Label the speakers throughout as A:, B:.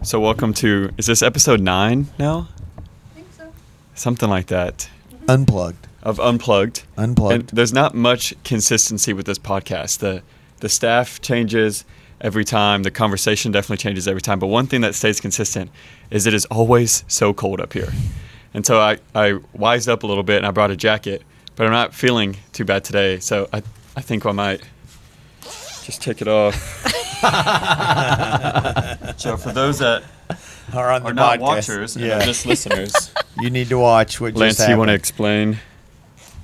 A: So welcome to, is this episode 9 now?
B: I think so.
A: Something like that.
C: Unplugged.
A: Of Unplugged.
C: Unplugged.
A: And there's not much consistency with this podcast. The staff changes every time. The conversation definitely changes every time. But one thing that stays consistent is it is always so cold up here. And so I wised up a little bit and I brought a jacket, but I'm not feeling too bad today. So I think I might just take it off. So for those that
C: Are on the
A: are not
C: podcast.
A: watchers and are just listeners,
C: You need to watch what
A: Lance,
C: just
A: you want to
C: happened.
A: explain?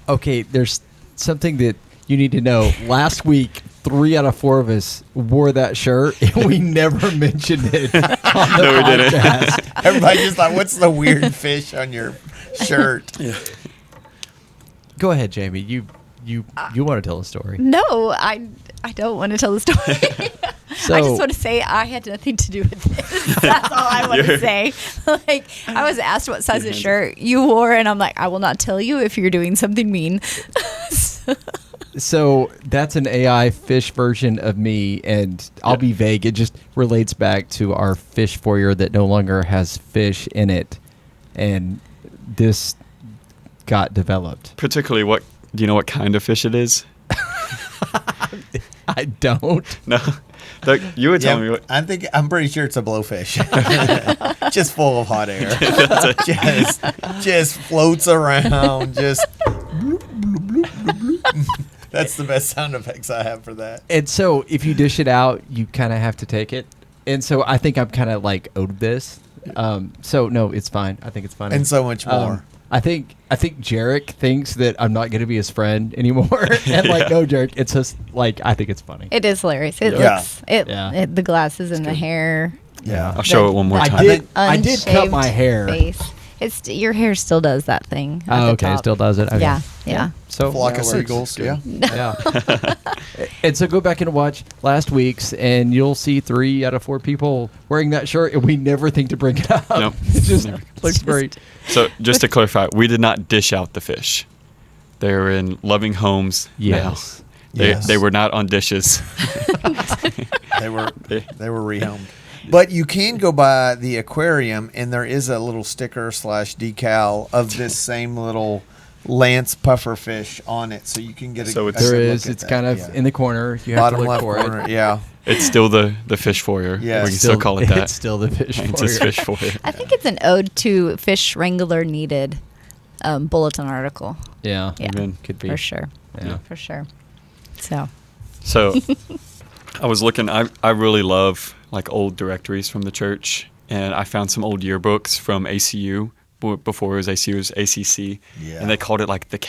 D: Okay, there's something that you need to know. Last week, 3 out of 4 of us wore that shirt, and we never mentioned it on the
A: No, we didn't.
D: podcast.
C: Everybody just thought, what's the weird fish on your shirt?
D: Go ahead, Jamie. You want to tell a story.
B: No, I don't want to tell the story.
D: So,
B: I just want to say I had nothing to do with this. That's all I want to say. Like, I was asked what size of shirt you wore, and I'm like, I will not tell you if you're doing something mean.
D: so that's an AI fish version of me, and I'll be vague. It just relates back to our fish foyer that no longer has fish in it, and this got developed.
A: Particularly, do you know what kind of fish it is?
D: I don't.
A: No. You would tell me what.
C: I'm pretty sure it's a blowfish. Just full of hot air. just floats around. Just bloop, bloop, bloop, bloop, bloop. That's the best sound effects I have for that.
D: And so if you dish it out, you kind of have to take it. And so I think I'm kind of like owed this. So no, it's fine. I think it's funny.
C: And so much more.
D: I think Jarek thinks that I'm not going to be his friend anymore. And like, no, Jarek, it's just like, I think it's funny.
B: It is hilarious. It
A: Yeah.
B: looks,
D: Yeah.
B: the glasses and the hair.
C: Yeah.
A: I'll show it one more
D: I
A: time.
D: did cut my
B: unshaved
D: hair.
B: Face. Your hair still does that thing. at
D: Oh,
B: the
D: okay.
B: top.
D: Still does it. Okay.
B: Yeah.
D: So
C: Flock
D: that
C: of
D: works.
C: seagulls. Yeah.
D: Yeah. And so go back and watch last week's, and you'll see 3 out of 4 people wearing that shirt, and we never think to bring it up.
A: Nope.
D: It just
A: Never.
D: looks great.
A: So just to clarify, we did not dish out the fish. They are in loving homes
D: Yes.
A: now.
C: Yes.
A: They were not on dishes.
C: They were rehomed. But you can go by the aquarium, and there is a little sticker / decal of this same little Lance puffer fish on it, so you can get a
A: So
C: a
A: it's-
C: good
D: There
C: look
D: is.
C: at
D: It's
C: that.
D: kind of
C: Yeah.
D: in the corner. You have
C: Bottom
D: to look
C: left
D: for
C: corner.
D: it.
C: Yeah.
A: It's still the fish foyer.
C: Yeah,
A: we
C: it's
A: can still call it that.
D: It's still the fish
A: It's just
D: foyer.
A: fish foyer.
B: I think it's an ode to Fish Wrangler Needed bulletin article.
D: Yeah.
B: Yeah.
A: Amen.
D: Could be.
B: For sure.
D: Yeah.
B: For sure. So.
A: So I was looking, I really love like old directories from the church, and I found some old yearbooks from ACU before it was ACU, it was ACC.
C: Yeah.
A: And they called it like the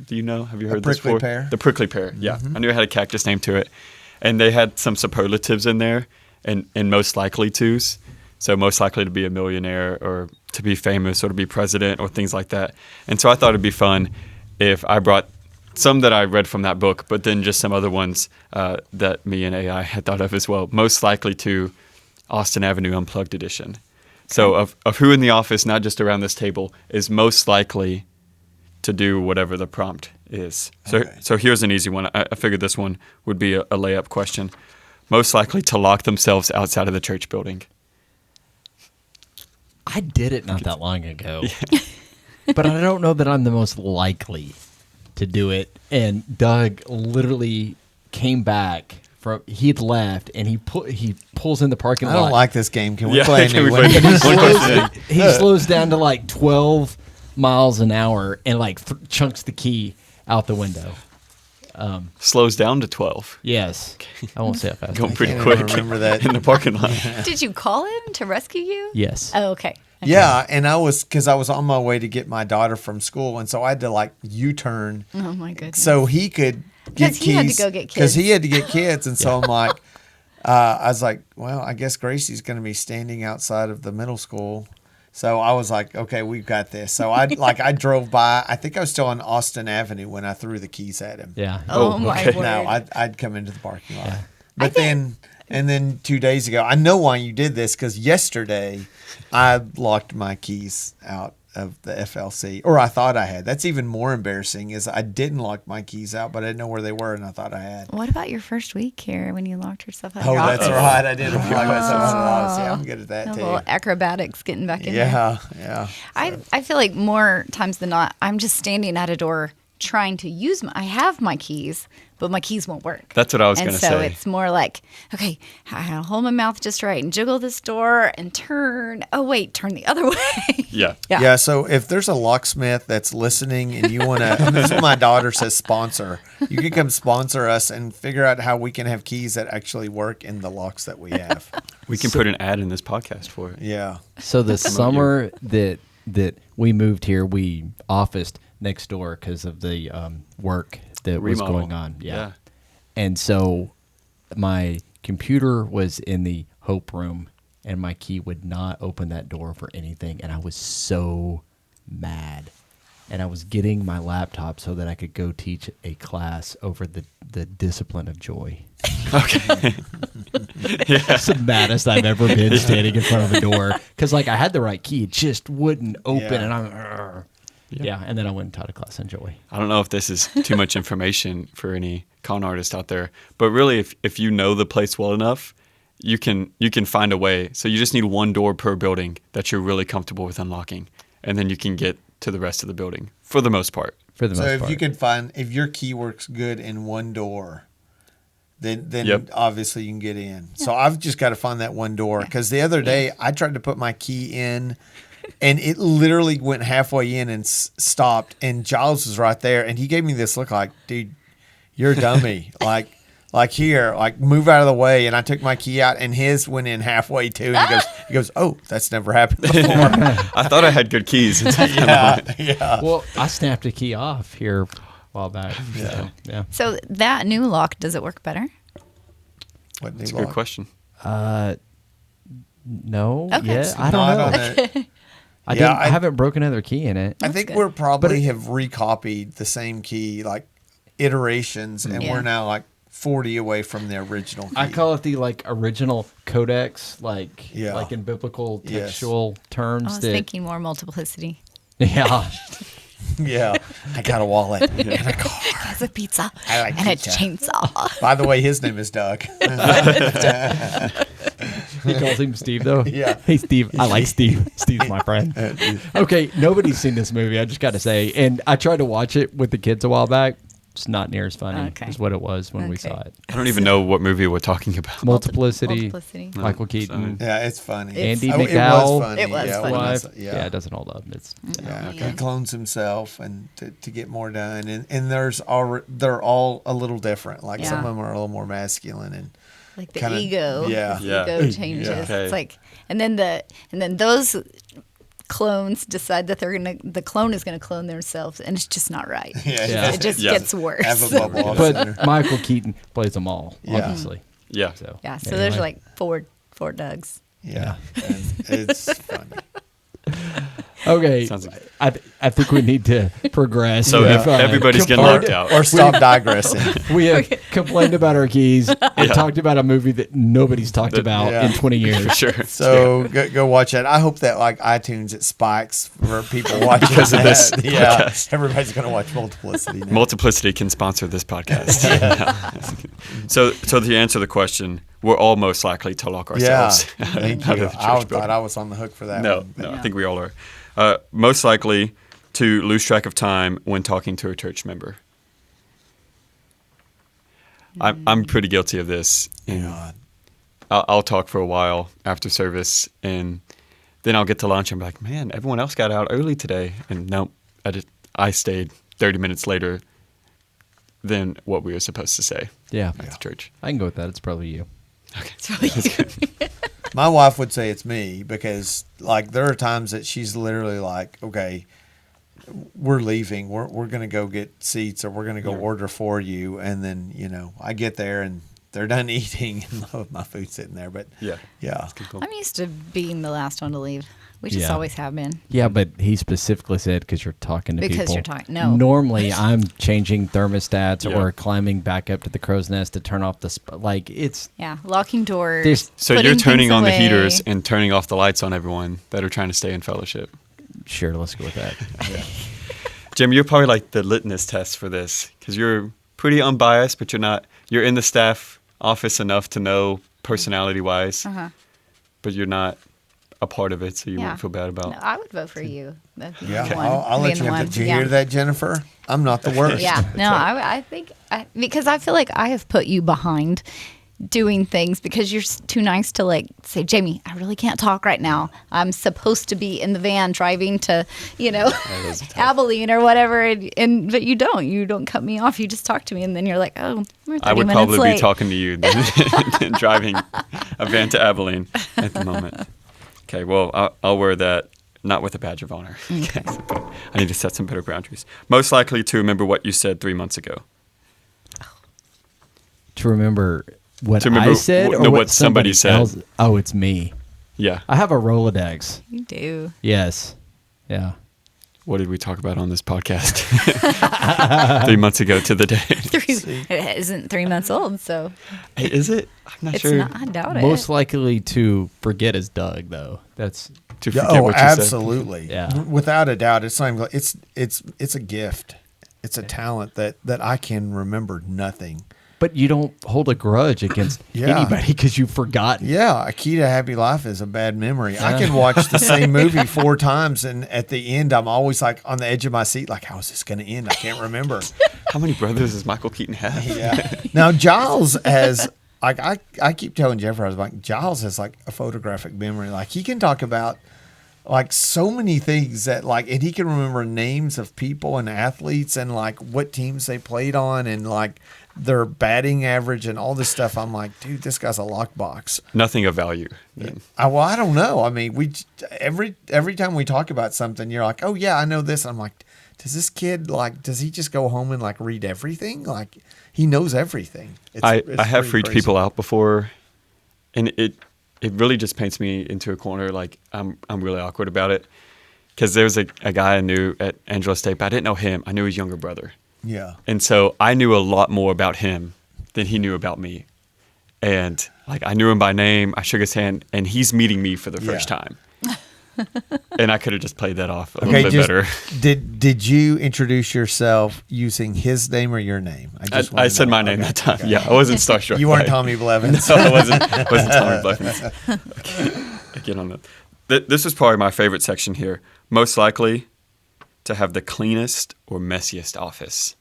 A: do you know? Have you heard this
C: prickly
A: before?
C: pear?
A: The prickly pear, yeah. I knew it had a cactus name to it. And they had some superlatives in there and most likely tos. So most likely to be a millionaire or to be famous or to be president or things like that. And so I thought it'd be fun if I brought some that I read from that book, but then just some other ones that me and AI had thought of as well. Most likely to Austin Avenue Unplugged edition. So of who in the office, not just around this table, is most likely to do whatever the prompt is. So here's an easy one. I figured this one would be a layup question. Most likely to lock themselves outside of the church building.
D: I did it not that long ago. But I don't know that I'm the most likely to do it. And Doug literally came back he'd left, and he pulls in the parking lot.
C: I don't like this game. Can we
A: Yeah,
C: play a
A: can
C: new
A: we
C: one?
A: play-
D: He slows down to like 12 miles an hour and like chunks the key out the window.
A: Slows down to 12.
D: Yes. I won't say it fast.
A: Going pretty
C: can't
A: quick
C: even remember that.
A: in the parking lot.
B: Did you call him to rescue you?
D: Yes.
B: Oh, okay.
C: Yeah, and because I was on my way to get my daughter from school, and so I had to like U-turn
B: Oh my goodness.
C: so he could get
B: 'Cause
C: keys.
B: he had to go get
C: Because he
B: kids.
C: had to get kids, and so I'm like, I was like, well, I guess Gracie's going to be standing outside of the middle school. So I was like, okay, we've got this. So I drove by. I think I was still on Austin Avenue when I threw the keys at him.
D: Yeah.
B: Oh, my
A: okay.
B: word.
C: No, I'd come into the parking lot.
D: Yeah.
C: But then 2 days ago, I know why you did this, because yesterday I locked my keys out the FLC, or I thought I had. That's even more embarrassing. Is I didn't lock my keys out, but I didn't know where they were, and I thought I had.
B: What about your first week here when you locked yourself out?
C: Oh,
B: of your
C: that's
B: office?
C: right. I did unplug myself out of the office. Yeah, I'm good at that
B: A
C: too.
B: little acrobatics getting back in there.
C: Yeah.
B: I feel like more times than not, I'm just standing at a door trying to use I have my keys, but my keys won't work.
A: That's what I was
B: And
A: going to
B: so
A: say.
B: it's more like, okay, I gotta hold my mouth just right and jiggle this door and turn. Oh, wait, turn the other way.
A: Yeah.
C: Yeah, so if there's a locksmith that's listening and you want to, this is what my daughter says, sponsor. You can come sponsor us and figure out how we can have keys that actually work in the locks that we have.
A: We can put an ad in this podcast for it.
C: Yeah.
D: So the summer that we moved here, we officed next door because of the work that
A: Remodel.
D: was going on. Yeah. And so my computer was in the Hope room, and my key would not open that door for anything. And I was so mad. And I was getting my laptop so that I could go teach a class over the discipline of joy.
A: Okay.
D: That's the maddest I've ever been standing in front of a door. Because, like, I had the right key. It just wouldn't open.
C: Yeah.
D: And I'm... Yeah, and then I went and taught a class on joy.
A: I don't know if this is too much information for any con artist out there, but really, if you know the place well enough, you can find a way. So you just need one door per building that you're really comfortable with unlocking, and then you can get to the rest of the building for the most part.
D: For the
C: So
D: most
C: if
D: part.
C: you can find, if your key works good in one door, then
A: Yep.
C: obviously you can get in. So I've just got to find that one door. Because the other day I tried to put my key in, and it literally went halfway in and stopped. And Jyles was right there, and he gave me this look like, dude, you're a dummy. like here, like move out of the way. And I took my key out, and his went in halfway too. And he goes, oh, that's never happened before.
A: I thought I had good keys.
C: yeah.
D: Well, I snapped a key off here a while back. So, yeah.
B: So that new lock, does it work better?
C: What
A: That's a good question.
D: No.
B: Okay.
D: Yeah, I
C: Not
D: don't
C: on
D: know.
C: it.
D: I haven't broken another key in it.
C: I think
B: good.
C: we're probably
D: But
C: have recopied the same key, like iterations, and
B: Yeah.
C: we're now like 40 away from the original key.
D: I call it the like original codex, like
C: Yeah.
D: like in biblical
C: Yes.
D: textual terms.
B: I was thinking more multiplicity.
D: Yeah.
C: Yeah. I got a wallet and a car.
B: Has a pizza
C: I like
B: and
C: pizza.
B: a chainsaw.
C: By the way, his name is Doug.
D: He calls him Steve though.
C: Yeah.
D: Hey Steve, I like Steve. Steve's my friend. Okay, nobody's seen this movie. I just got to say, and I tried to watch it with the kids a while back. It's not near as funny
B: Okay.
D: as what it was when we
B: Okay.
D: saw it.
A: I don't even know what movie we're talking about.
D: Multiplicity.
B: Multiplicity.
D: Michael Keaton.
C: Yeah, it's funny.
D: Andy
C: It
D: McDowell.
C: was funny.
B: It was
C: yeah,
B: funny.
D: Wife.
C: Yeah.
D: It doesn't hold up. It's
C: Yeah,
B: Yeah.
C: he clones himself and to get more done, and they're all a little different. Like some
B: Yeah.
C: of them are a little more masculine, and
B: Like the
C: Kinda-
B: ego.
C: yeah.
B: The
A: Yeah.
B: ego changes.
A: Okay.
B: It's like, and then those clones decide that the clone is gonna clone themselves, and it's just not right.
C: yeah,
B: It just
A: Yeah.
B: gets worse.
C: have a bubble off center.
D: but Michael Keaton plays them all,
C: Yeah.
D: obviously.
A: Yeah.
D: So
B: Yeah. So
D: anyway.
B: there's like four Dougs.
C: Yeah, and it's funny.
D: Okay,
A: Sounds like-
D: I think we need to progress.
A: So
D: We've,
A: if everybody's getting
D: complained-
A: locked out.
C: Or stop digressing.
D: We have complained about our keys and
A: Yeah.
D: talked about a movie that nobody's talked about
C: Yeah.
D: in 20 years.
A: For sure.
C: So go watch that. I hope that like iTunes it spikes for people watching
A: Because of this
C: that. Yeah,
A: podcast.
C: everybody's gonna watch Multiplicity now.
A: Multiplicity can sponsor this podcast. So to answer the question, we're all most likely to lock
C: Yeah,
A: ourselves
C: thank
A: out
C: you.
A: of the
C: I
A: church
C: thought
A: building.
C: I was on the hook for that.
A: No,
C: one, but-
A: no, I think we all are. Most likely to lose track of time when talking to a church member. I'm pretty guilty of this. And
C: God.
A: I'll talk for a while after service, and then I'll get to lunch and be like, man, everyone else got out early today. And nope, I stayed 30 minutes later than what we were supposed to say
D: Yeah,
A: at the church.
D: I can go with that. It's probably you.
A: Okay.
C: My wife would say it's me because like there are times that she's literally like, okay, we're leaving. We're gonna go get seats or we're gonna go order for you, and then I get there and they're done eating and my food's sitting there. But
A: Yeah.
C: yeah,
B: I'm used to being the last one to leave. We just
D: Yeah.
B: always have been.
D: Yeah, but he specifically said because you're talking to
B: Because
D: people.
B: you're talking- no.
D: Normally, I'm changing thermostats
A: Yeah.
D: or climbing back up to the crow's nest to turn off the it's.
B: Yeah, locking doors.
D: There's-
A: So
B: putting
A: you're turning
B: things
A: on the
B: away.
A: heaters and turning off the lights on everyone that are trying to stay in fellowship.
D: Sure, let's go with that.
A: Jim, you're probably like the litmus test for this because you're pretty unbiased, but you're in the staff office enough to know personality-wise, but you're not a part of it, so you wouldn't feel bad about.
B: No, I would vote for you. That'd be
C: Yeah,
B: the one,
C: I'll let
B: being
C: you
B: the
C: have
B: one.
C: to. Did you hear that, Jennifer? I'm not the worst.
B: Yeah, no, I think because I feel like I have put you behind doing things because you're too nice to like say, Jamie, I really can't talk right now. I'm supposed to be in the van driving to, Abilene or whatever, and but you don't cut me off. You just talk to me, and then you're like, oh, we're 30
A: I would
B: minutes
A: probably
B: late.
A: be talking to you than driving a van to Abilene at the moment. Okay, well, I'll wear that, not with a badge of honor. Okay. I need to set some better boundaries. Most likely to remember what you said 3 months ago.
D: To remember what
A: To remember
D: I said or
A: what somebody said.
D: else? Oh, it's me.
A: Yeah.
D: I have a Rolodex.
B: You do.
D: Yes. Yeah.
A: What did we talk about on this podcast 3 months ago to the day?
B: It isn't 3 months old, so
A: Hey, is it? I'm not
B: it's
A: sure.
B: not. I doubt it.
D: Most likely to forget is Doug, though. That's
A: To
C: Yeah,
A: forget what you
C: absolutely.
D: Yeah.
C: Without a doubt, it's not even, it's a gift. It's a talent that I can remember nothing.
D: but you don't hold a grudge against
C: Yeah.
D: anybody because you've forgotten.
C: Yeah, a key to happy life is a bad memory. I can watch the same movie 4 times, and at the end, I'm always like on the edge of my seat, like, how is this going to end? I can't remember.
A: said. How many brothers does Michael Keaton have?
C: Yeah. Now, Jyles has, like, I keep telling Jeffrey, I was like, Jyles has like a photographic memory. Like, he can talk about like so many things that like, and he can remember names of people and athletes and like what teams they played on and like their batting average and all this stuff. I'm like, dude, this guy's a lockbox.
A: Nothing of value. Then.
C: I don't know. I mean, every time we talk about something, you're like, oh yeah, I know this. I'm like, does this kid does he just go home and like read everything? Like he knows everything.
A: I
C: It's
A: have
C: pretty
A: freaked
C: crazy.
A: people out before, and it really just paints me into a corner. Like I'm really awkward about it because there's a guy I knew at Angelo State, but I didn't know him. I knew his younger brother.
C: Yeah.
A: And so I knew a lot more about him than he knew about me. And like I knew him by name, I shook his hand, and he's meeting me for the first
C: Yeah.
A: time. And I could have just played that off a little bit better.
C: Did you introduce yourself using his name or your name?
A: I said my name that time. Yeah, I wasn't starstruck.
C: You weren't
A: by it.
C: Tommy Blevins.
A: No, I wasn't Tommy Blevins. Okay. Again on that. This is probably my favorite section here. Most likely to have the cleanest or messiest office.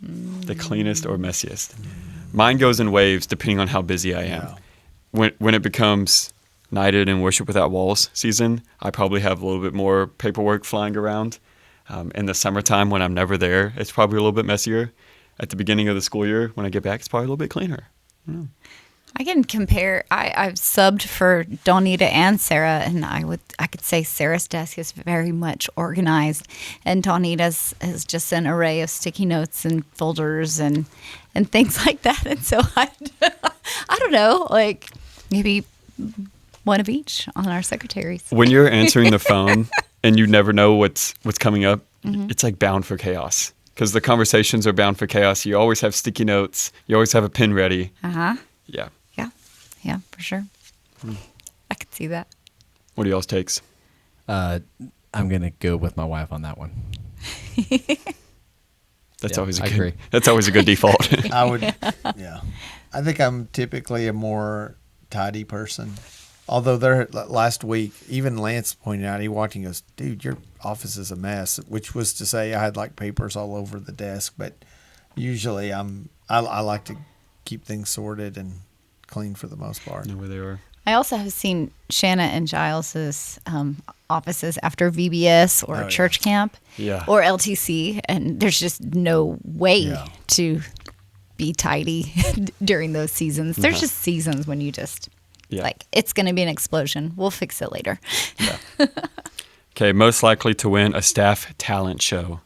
A: The cleanest or messiest. Mine goes in waves depending on how busy I am.
C: Yeah.
A: When it becomes Nighted and Worship Without Walls season, I probably have a little bit more paperwork flying around. In the summertime when I'm never there, it's probably a little bit messier. At the beginning of the school year, when I get back, it's probably a little bit cleaner.
B: I can compare. I've subbed for Donita and Sarah, and I could say Sarah's desk is very much organized, and Donita's is just an array of sticky notes and folders and things like that. And so I don't know, like maybe one of each on our secretaries.
A: When you're answering the phone and you never know what's coming up, it's like bound for chaos because the conversations are bound for chaos. You always have sticky notes. You always have a pen ready. Yeah.
B: Yeah, for sure. I could see that.
A: What are y'all's takes?
D: I'm going to go with my wife on that one.
A: That's
D: Yeah,
A: always
D: I agree.
A: That's always a good default.
C: I would, yeah. I think I'm typically a more tidy person. Although last week, even Lance pointed out, he walked and goes, dude, your office is a mess, which was to say I had like papers all over the desk. But usually I like to keep things sorted and clean for the most part.
A: Know where they are.
B: I also have seen Shanna and Gyles's offices after VBS or church camp
A: Yeah.
B: or LTC, and there's just no way to be tidy during those seasons. There's just seasons when you just like it's going to be an explosion. We'll fix it later.
A: Okay, most likely to win a staff talent show.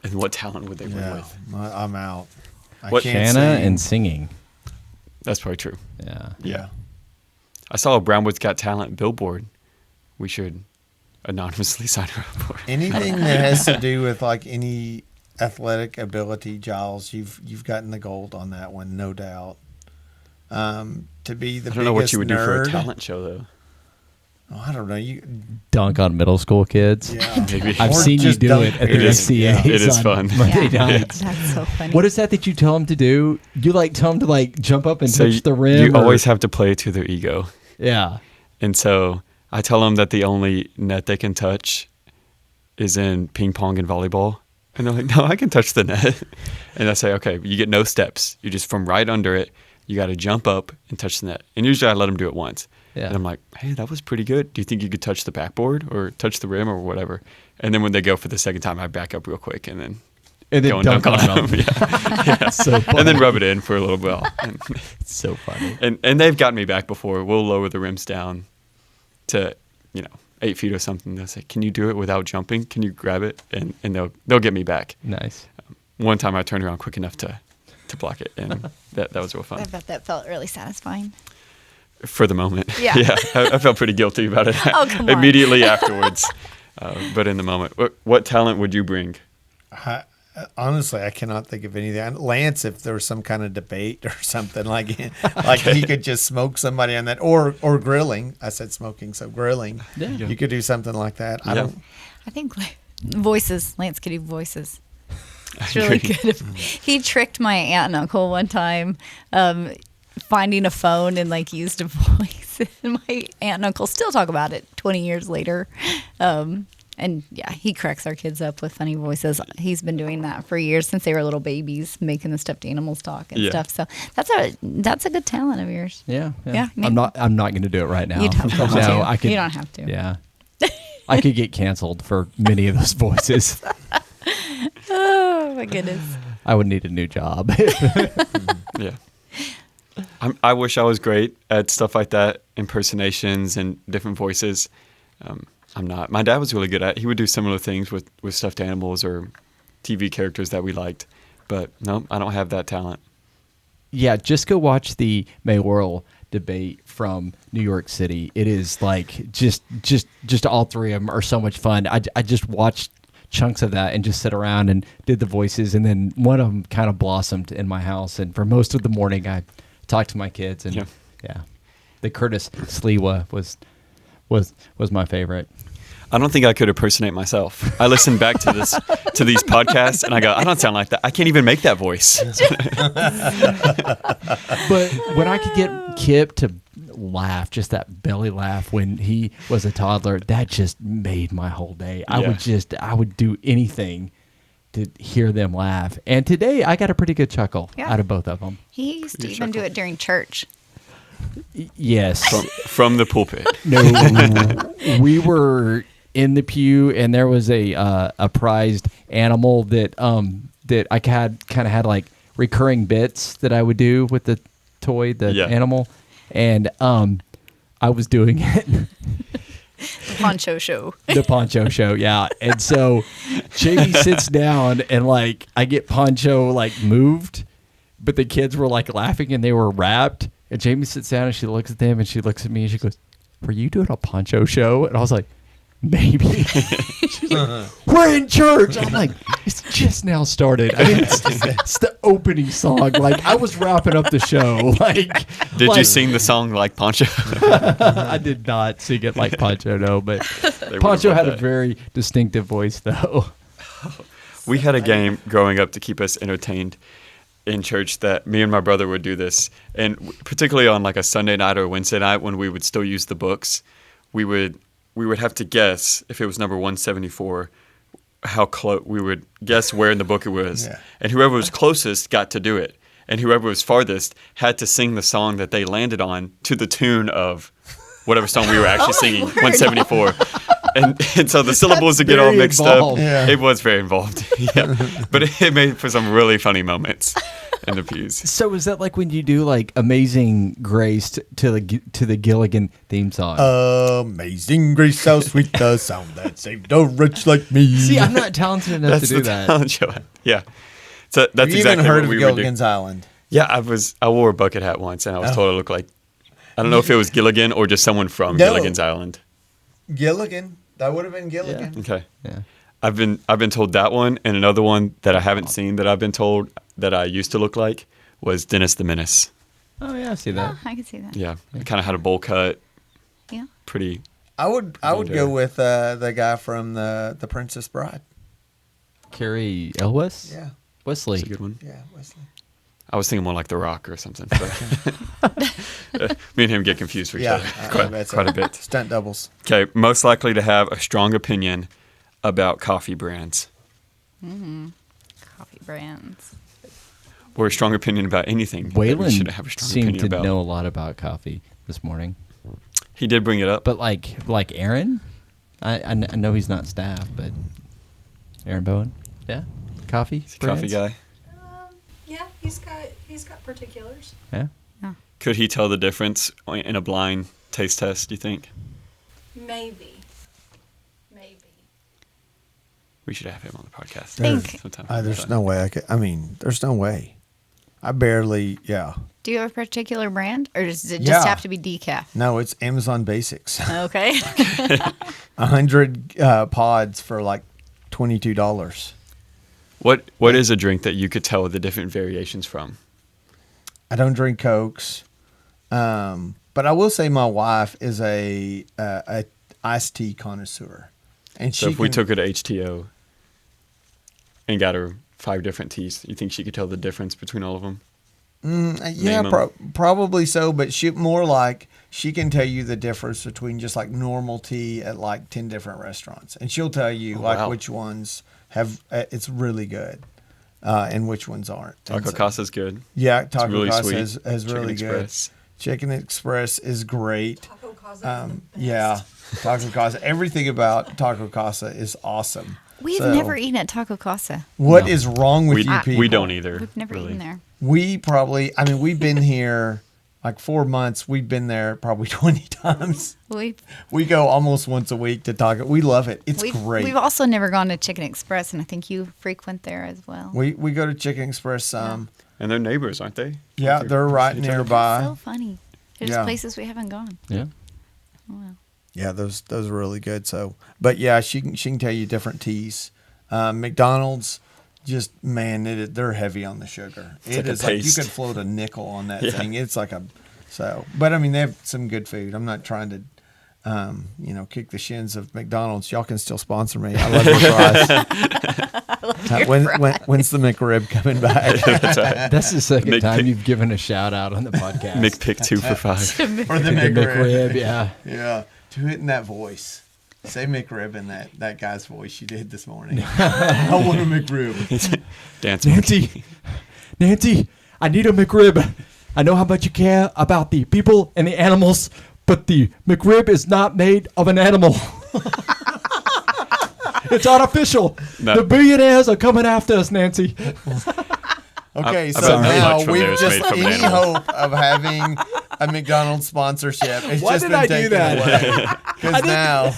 A: And what talent would they win
C: Yeah,
A: with?
C: I'm out. I
A: What-
C: can't
D: Shanna
C: sing.
D: and singing.
A: That's probably true.
D: Yeah.
C: Yeah.
A: I saw a Brownwood's Got Talent billboard. We should anonymously sign her up for.
C: Anything that has to do with like any athletic ability, Jyles, you've gotten the gold on that one, no doubt. To be the
A: I don't know what
C: biggest
A: you would do for a
C: nerd,
A: talent show though.
C: Oh, I don't know. You
D: Dunk on middle school kids.
C: yeah.
A: Maybe.
D: I've
C: Or
D: seen you
C: just
D: do
C: dunk
D: it at the
C: parents.
D: SCAs
C: Yeah.
A: It is
D: on
A: fun.
D: Monday
B: Yeah.
D: nights.
B: That's so funny.
D: What is that you tell them to do? You like tell them to like jump up and
A: So
D: touch the rim?
A: you
D: or-
A: always have to play to their ego.
D: Yeah.
A: And so I tell them that the only net they can touch is in ping pong and volleyball. And they're like, no, I can touch the net. And I say, okay, you get no steps. You just from right under it, you got to jump up and touch the net. And usually I let them do it once.
D: Yeah.
A: And I'm like, hey, that was pretty good. Do you think you could touch the backboard or touch the rim or whatever? And then when they go for the second time, I back up real quick and then
D: And then
A: go and dunk on them. Yeah.
D: So funny.
A: And then rub it in for a little while.
D: It's so funny.
A: And they've gotten me back before. We'll lower the rims down to, 8 feet or something. They'll say, can you do it without jumping? Can you grab it? And they'll get me back.
D: Nice.
A: One time I turned around quick enough to block it, and that was real
B: I
A: fun
B: bet that felt really satisfying.
A: for the moment.
B: Yeah.
A: I felt pretty guilty about it
B: Oh, come on.
A: immediately afterwards. But in the moment, what talent would you bring?
C: Honestly, I cannot think of anything. Lance, if there was some kind of debate or something like he could just smoke somebody on that, or grilling. I said smoking, so grilling.
D: Yeah.
C: You could do something like that. I
A: Yeah.
C: don't.
B: I think voices. Lance could do voices. It's
A: I
B: really
A: agree.
B: good. He tricked my aunt and uncle one time, finding a phone and like used a voice. And my aunt and uncle still talk about it 20 years later. And yeah, he cracks our kids up with funny voices. He's been doing that for years since they were little babies, making the stuffed animals talk and
A: Yeah.
B: stuff. So that's a good talent of yours.
D: Yeah.
B: Yeah,
D: I'm not going to do it right now.
B: You don't have
D: No,
B: to.
D: I could.
B: You don't have to.
D: Yeah. I could get canceled for many of those voices.
B: Oh my goodness.
D: I would need a new job.
A: Yeah. I wish I was great at stuff like that, impersonations and different voices. I'm not. My dad was really good at it. He would do similar things with stuffed animals or TV characters that we liked. But no, I don't have that talent.
D: Yeah, just go watch the mayoral debate from New York City. It is like just all three of them are so much fun. I just watched chunks of that and just sit around and did the voices, and then one of them kind of blossomed in my house. And for most of the morning, I talked to my kids, and yeah, the Curtis Sliwa was my favorite.
A: I don't think I could impersonate myself. I listen back to these podcasts and I go, I don't sound like that. I can't even make that voice.
D: But when I could get Kip to laugh, just that belly laugh when he was a toddler, that just made my whole day. I would do anything to hear them laugh. And today I got a pretty good chuckle out of both of them.
B: He used to
A: Good
B: even do
A: chuckle.
B: it during church.
D: Yes.
A: From the pulpit.
D: No, we were in the pew, and there was a prized animal that I kind of had like recurring bits that I would do with the toy, the animal, and I was doing it.
B: The poncho show.
D: The poncho show, yeah. And so Jamie sits down, and like I get Poncho like moved, but the kids were like laughing and they were wrapped. And Jamie sits down and she looks at them and she looks at me and she goes, "Were you doing a poncho show?" And I was like, "Maybe." She's like, "We're in church." I'm like, "It's just now started." I mean, it's the opening song. Like I was wrapping up the show. Like,
A: Did you sing the song like Poncho?
D: I did not sing it like Poncho, no, but Poncho had a very distinctive voice, though.
A: We had a game growing up to keep us entertained in church that me and my brother would do this. And particularly on like a Sunday night or a Wednesday night when we would still use the books, we would have to guess if it was number 174, how close we would guess where in the book it was.
C: Yeah.
A: And whoever was closest got to do it. And whoever was farthest had to sing the song that they landed on to the tune of whatever song we were actually singing, 174. And so the syllables would get all
D: very
A: mixed
D: involved.
A: up.
C: Yeah.
A: It was very involved. Yeah. But it made for some really funny moments in the pews.
D: So is that like when you do like Amazing Grace to the Gilligan theme song?
C: Amazing grace, how sweet the sound that saved a wretch like me.
D: See, I'm not talented enough
A: That's
D: to do
A: the
D: that.
A: talent show. Yeah. So that's
C: Have you
A: exactly
C: even heard
A: what
C: of
A: we would do.
C: Gilligan's Island?
A: Yeah, I wore a bucket hat once and I was told I looked like, I don't know if it was Gilligan or just someone from
C: No.
A: Gilligan's Island.
C: Gilligan. That would have been Gilligan.
A: Okay.
D: Yeah.
A: I've been told that one, and another one that I haven't seen that I've been told that I used to look like was Dennis the Menace.
D: Oh yeah, I see that.
B: Oh, I can see that.
A: Yeah, it kind of had a bowl cut,
B: Yeah.
A: pretty
C: I would go with the guy from the Princess Bride.
D: Carrie Elwes?
C: Yeah.
D: Wesley.
A: That's a good one.
C: Yeah, Wesley.
A: I was thinking more like The Rock or something. But me and him get confused for each other quite a bit.
C: Stunt doubles.
A: Okay, most likely to have a strong opinion about coffee brands.
B: Coffee brands.
A: Or a strong opinion about anything. that we should
D: Waylon
A: have a strong
D: seemed
A: opinion
D: to
A: about.
D: know a lot about coffee this morning.
A: He did bring it up.
D: But like Aaron? I know he's not staff, but Aaron Bowen? Yeah? Coffee?
A: He's a coffee
D: brands?
A: guy.
E: Yeah, he's got particulars.
D: Yeah?
A: Could he tell the difference in a blind taste test, do you think?
E: Maybe.
A: We should have him on the podcast.
B: Think.
A: sometime.
C: There's no way I could. I mean, there's no way. I barely. Yeah.
B: Do you have a particular brand, or does it just
C: Yeah.
B: have to be decaf?
C: No, it's Amazon Basics.
B: Okay.
C: 100 pods for like $22.
A: What is a drink that you could tell the different variations from?
C: I don't drink Cokes, but I will say my wife is a iced tea connoisseur, and
A: So if we took her to HTO and got her 5 different teas, you think she could tell the difference between all of them?
C: yeah,
A: name 'em.
C: probably so, but she can tell you the difference between just like normal tea at like 10 different restaurants, and she'll tell you
A: wow.
C: which ones have it's really good and which ones aren't. And
A: Taco
C: so-
A: Casa's good.
C: Yeah,
A: It's
C: Taco
A: really
C: Casa
A: sweet.
C: is
A: Chicken
C: really
A: Express.
C: good. Chicken Express is great.
E: Taco Casa.
C: Yeah, Taco Casa. Everything about Taco Casa is awesome.
B: We've
C: So,
B: never eaten at Taco Casa.
C: What
D: No.
C: is wrong with you people?
A: We don't either.
B: We've never
A: really.
B: eaten there.
C: We probably. I mean, we've been here like 4 months. We've been there probably 20 times. We go almost once a week to Taco. We love it. It's great.
B: We've also never gone to Chicken Express, and I think you frequent there as well.
C: We go to Chicken Express some.
A: And they're neighbors, aren't they?
C: Yeah, they're right
A: each other.
C: nearby.
B: So funny. There's
C: Yeah.
B: places we haven't gone.
D: Yeah.
B: Oh, wow.
C: Yeah, those are really good. So, but yeah, she can tell you different teas. McDonald's, just man, they're heavy on the sugar.
A: It's like a
C: is like you
A: paste.
C: could float a nickel on that
A: Yeah.
C: thing. It's like but I mean they have some good food. I'm not trying to, kick the shins of McDonald's. Y'all can still sponsor me. I love your fries. When's the McRib coming back?
A: That's right.
D: That's the second
A: Mick
D: time
A: pick-
D: you've given a shout out on the podcast.
A: Mick pick 2 for 5.
C: Or the
D: The
C: McRib?
D: McRib, yeah.
C: Yeah, do it in that voice. Say McRib in that guy's voice you did this morning. I want a McRib.
A: Dance.
D: Nancy, I need a McRib. I know how much you care about the people and the animals, but the McRib is not made of an animal. It's artificial.
A: No.
D: The billionaires are coming after us, Nancy.
C: Okay,
A: I
C: so
A: bet very
C: now
A: much from there
C: we've
A: is
C: just
A: made from an
C: any
A: animal.
C: hope of having a McDonald's sponsorship. It's
D: Why
C: just
D: did
C: been
D: I do
C: taken
D: that?
C: away. Because now,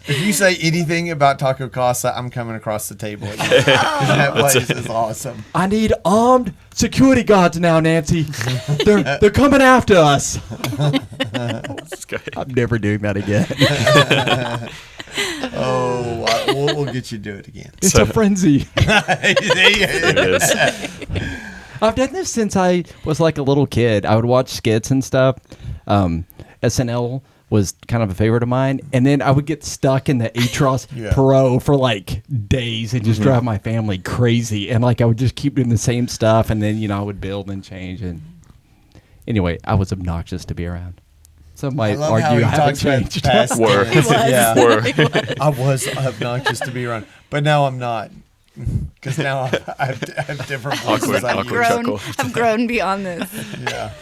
C: if you say anything about Taco Casa, I'm coming across the table. At you. That place is awesome.
D: I need armed security guards now, Nancy. They're coming after us.
A: That's good.
D: I'm never doing that again.
C: Oh, we'll get you to do it again.
D: It's a frenzy.
A: It is.
D: I've done this since I was like a little kid. I would watch skits and stuff. SNL was kind of a favorite of mine. And then I would get stuck in the Atros
C: Yeah.
D: Pro for like days and just drive my family crazy. And like I would just keep doing the same stuff. And then, I would build and change. And anyway, I was obnoxious to be around. Some might
C: love how
D: argue
C: he
D: I haven't
C: talks about
D: changed.
C: past
A: Were.
C: tense. Yeah.
A: Were.
C: I was obnoxious to be around, but now I'm not. Because now I have different voices.
A: Awkward chuckle.
B: I've grown beyond this.
C: Yeah.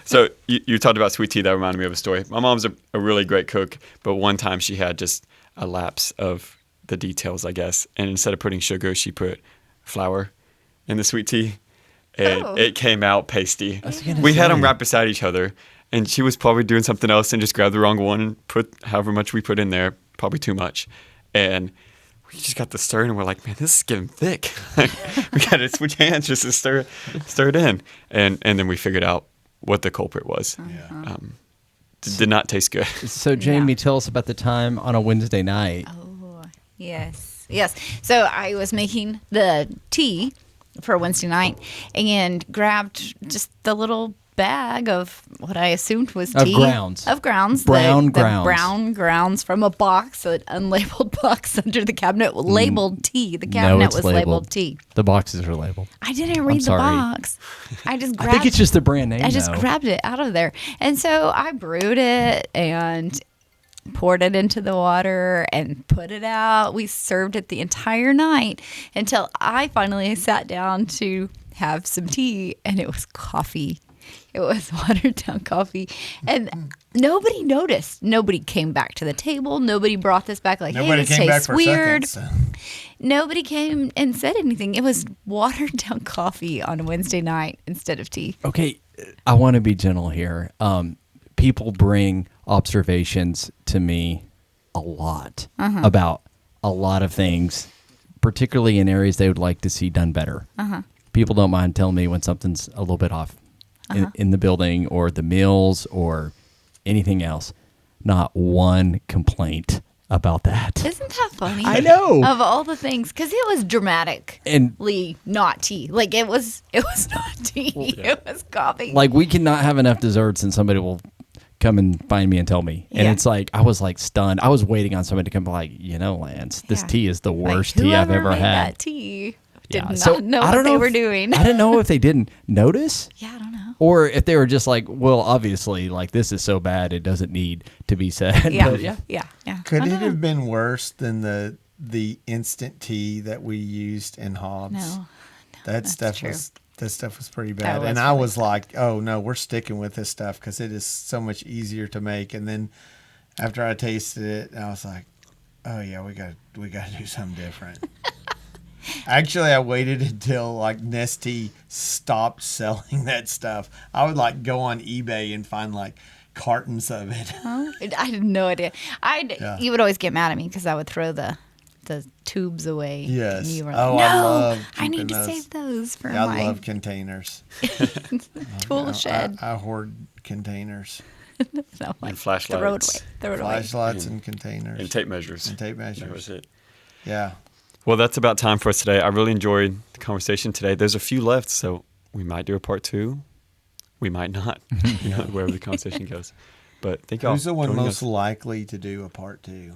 A: So you talked about sweet tea. That reminded me of a story. My mom's a really great cook, but one time she had just a lapse of the details, I guess. And instead of putting sugar, she put flour in the sweet tea. And
B: Oh.
A: it came out pasty.
D: gonna
A: We had them
D: say.
A: right beside each other. And she was probably doing something else and just grabbed the wrong one and put however much we put in there, probably too much. And we just got to stir it, and we're like, man, this is getting thick. We got to switch hands just to stir it in. And then we figured out what the culprit was. Did not taste good.
D: So, Jamie,
B: Yeah.
D: tell us about the time on a Wednesday night.
B: Oh, yes. So I was making the tea for Wednesday night and grabbed just the little bag of what I assumed was
D: Of
B: tea.
D: grounds.
B: Of grounds.
D: Brown
B: the
D: grounds.
B: brown grounds from a box, an unlabeled box under the cabinet, labeled tea. The cabinet
D: it's
B: was labeled tea.
D: The boxes are labeled.
B: I didn't read the
D: sorry.
B: box. I just grabbed
D: I think it's just the brand name.
B: I just
D: though.
B: grabbed it out of there. And so I brewed it and poured it into the water and put it out. We served it the entire night until I finally sat down to have some tea, and it was coffee. It was watered down coffee. And nobody noticed. Nobody came back to the table. Nobody brought this back like,
C: Nobody
B: hey, this
C: came back
B: tastes
C: for
B: weird.
C: seconds.
B: Nobody came and said anything. It was watered down coffee on a Wednesday night instead of tea.
D: Okay, I want to be gentle here. People bring observations to me a lot about a lot of things, particularly in areas they would like to see done better. People don't mind telling me when something's a little bit off in the building or the meals or anything else. Not one complaint about that.
B: Isn't that funny?
D: I know.
B: Of all the things, because it was dramatically not tea. Like it was not tea. It was coffee.
D: Like we cannot have enough desserts and somebody will come and find me and tell me. And
B: Yeah.
D: it's like, I was like stunned. I was waiting on somebody to come like, Lance, this
B: Yeah.
D: tea is the
B: Like,
D: worst tea I've
B: whoever
D: ever
B: made
D: had.
B: That tea did
D: Yeah,
B: not
D: so
B: know
D: I
B: what
D: don't
B: they
D: know
B: were
D: if-
B: doing.
D: I didn't know if they didn't notice
B: Yeah, I don't know.
D: or if they were just like, well, obviously, like this is so bad it doesn't need to be said.
B: Yeah,
D: But
B: yeah.
C: Could
B: I
C: it
B: don't know.
C: have been worse than the instant tea that we used in Hobbs?
B: No,
C: that stuff
B: true.
C: was pretty bad.
B: was
C: And I
B: really
C: was like, oh no, we're sticking with this stuff because it is so much easier to make. And then after I tasted it, I was like, oh yeah, we got to do something different. Actually, I waited until like Nestea stopped selling that stuff. I would like go on eBay and find like cartons of it.
B: Huh? I had no idea.
C: Yeah.
B: You would always get mad at me because I would throw the tubes away.
C: Yes.
B: And you were
C: Oh,
B: like,
C: I
B: no,
C: love
B: I need
C: keeping
B: to
C: those.
B: save those for
C: Yeah,
B: my
C: I love containers.
B: tool shed.
C: I hoard containers,
B: So I'm like,
A: And flashlights.
B: Throw it away. Throw it away.
C: flashlights, and containers,
A: And tape measures.
C: and tape
A: That was
C: measures.
A: it.
C: Yeah.
A: Well, that's about time for us today. I really enjoyed the conversation today. There's a few left, so we might do a part 2. We might not, wherever the conversation goes. But thank y'all.
C: Who's the one
A: joining
C: most
A: us.
C: likely to do a part 2?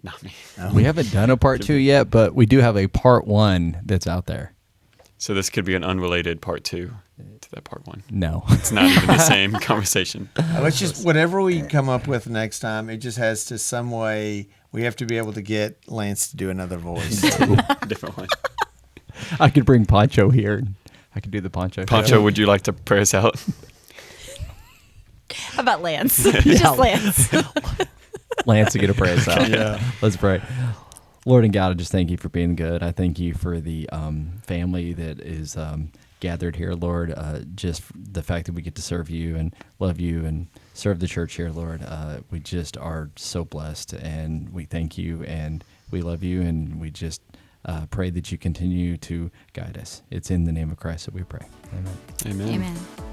A: Not me.
D: we haven't done a part 2 yet, but we do have a part 1 that's out there.
A: So this could be an unrelated part 2 to that part 1.
D: No.
A: It's not even the same conversation.
C: Let's just whatever we come up with next time. It just has to some way. We have to be able to get Lance to do another voice.
A: Different one.
D: I could bring Poncho here. I could do the Poncho.
A: Poncho, would you like to pray us out?
B: How about Lance? Just Lance.
D: Lance to get a pray us out.
C: Yeah.
D: Let's pray. Lord and God, I just thank you for being good. I thank you for the family that is gathered here, Lord. Just the fact that we get to serve you and love you and serve the church here, Lord. We just are so blessed, and we thank you and we love you, and we just pray that you continue to guide us. It's in the name of Christ that we pray. Amen.
A: Amen.
B: Amen.